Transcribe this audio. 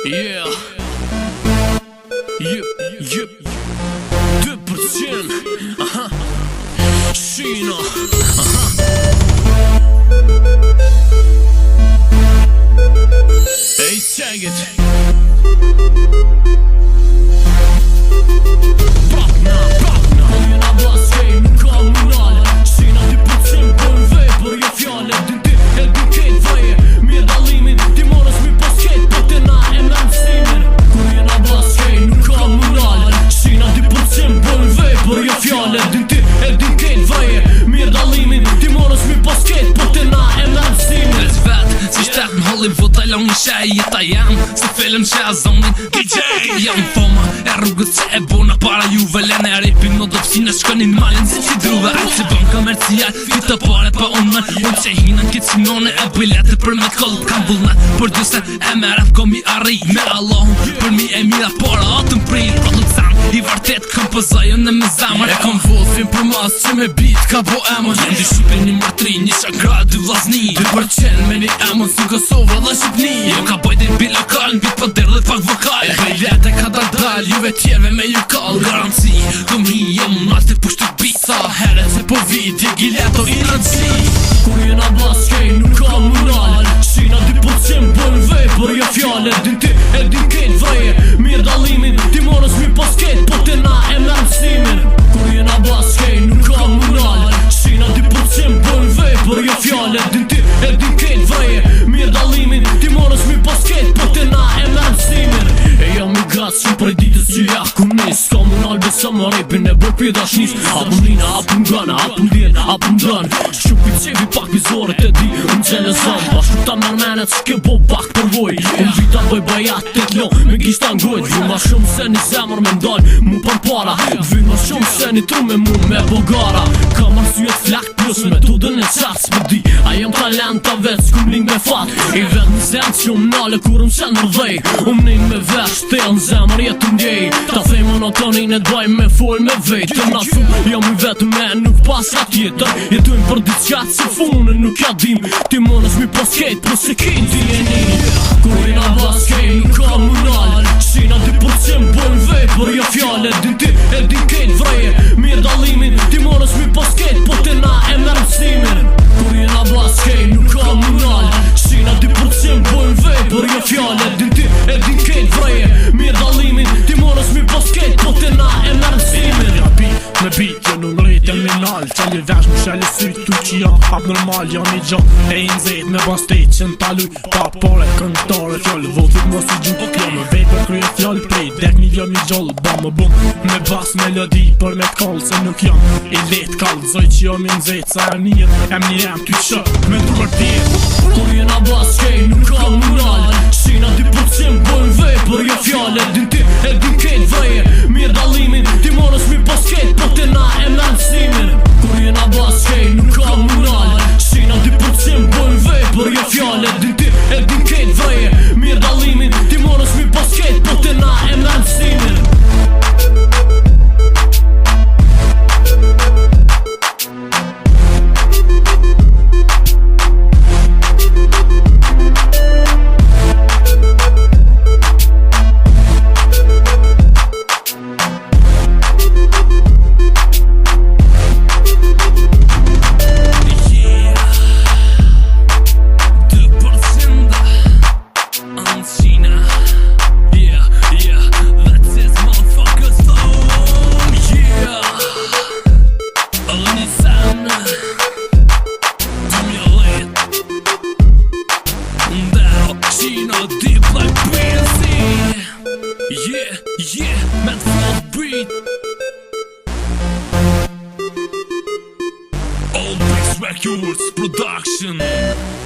Yeah. Yep. 2%. Aha. Shino. Aha. Hey, check it. Long shej jeta jam se film që a zonin DJ jam foma e rrugët që e bona para juve lene e ripin në dopsine shkonin malin si druve ajtë se bon komercial kita pare pa unë unë që hinën kitë simone e bilete për me t'koll kam vullnet për dysen e me rap komi arri me Allahun për mi e mira para atëm pri producent i vartet kompozajën e me zamër e kom vullfin për mas që me bit ka po emon jem di shqipin një matri një shakra dy vlazni 2% me një emon si Kosovë dhe Shqipni jo ka bojtin pi lokal në bit për der dhe pak vokal e bilete ka dal juve tjerve me ju kall garanci këm hi jem nalt e pushtu bit sa heret se po vidje gileto i rëndësi kur jena baskej nuk ka munal shina 2% bën vej për jo fjale din ti e din kejt vaje mirë dalimin ti morës mi posket po të na e me mësimin kur jena baskej nuk ka munal shina 2% bën vej për jo fjale din ti e din kejt vaje mirë dalimin ti morës mi posket po të na e me mësimin e jam i gas shumë prej ditës që ja ku nis ka munal besa më repin e bër pje dashnis apëm lina, apëm gana, apëm djen, apëm dën shupi cevi pak vizoret e di unë qele zëm bashku ta mërmenet s'ke bo pak për voj unë vita bëj bajat të t'lo me gishta ngojt vy ma shumë se një zemër me ndal mu për para vy ma shumë se një tru me mu me bogara ka marsujet flak plus me tu dën e qatë s'pëdi a jem talent ta vet s'kum ling me fat i vet në zemë që umë nale kur umë sen mërdhej umë ning me vesh tel në zemër jetë ndjej ta thej monotonin e dvaj me fol me vejt të nasu jam i vetë me nuk pas ka tjetër jetojnë për diçkat se funën nuk ja dim ti monës mi posket për se kejt di e një kur jena baskej nuk ka munal shina 2% bën vej për jo fjale din ti e din kejt vreje mirë dalimin ti monës mi posket po të na e merë mësimin kur jena baskej nuk ka munal shina 2% bën vej për jo fjale din ti e din kejt vreje mirë dalimin ti monës mi posket po të na e merë mësimin me bit jo në mrejt e minal qali vesh më shali syt tu që ja hap normal jam i gjon e i nëzit me ban state që në taluj pa pare këntare fjall votit mos i gjup jo me vej për krye fjall prej dek një jam i gjoll ba më bum me bas melodi për me t'kall se nuk jam i let kall zoj që jam i nëzit sa e njët em një em ty që me drur tjet kur jena baskej nuk ka munal shina 2% bën vej për jo fjale din ti e din kejt vreje mirë dalimin ti monës mi posket po të na e me mësimin kur jena baskej nuk ka munal shina 2% bën vej për jo fjale din ti e din kejt vreje mirë dalimin ti monës mi posket po të na e me mësimin Yeah, man, full beat. All Bricks Records production.